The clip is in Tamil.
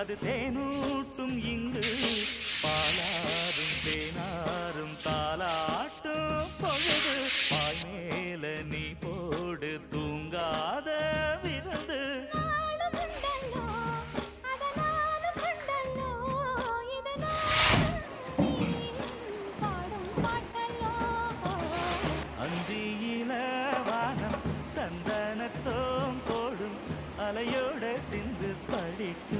அது தேனூட்டும் இங்கு பாலாரும் தேனாரும் தாலாட்டும் பொழுது பாய் மேல நீ போடு தூங்காத விருந்து அந்தியில வானம் தந்தனத்தோம் போடும் அலையோட சிந்து படிக்கும்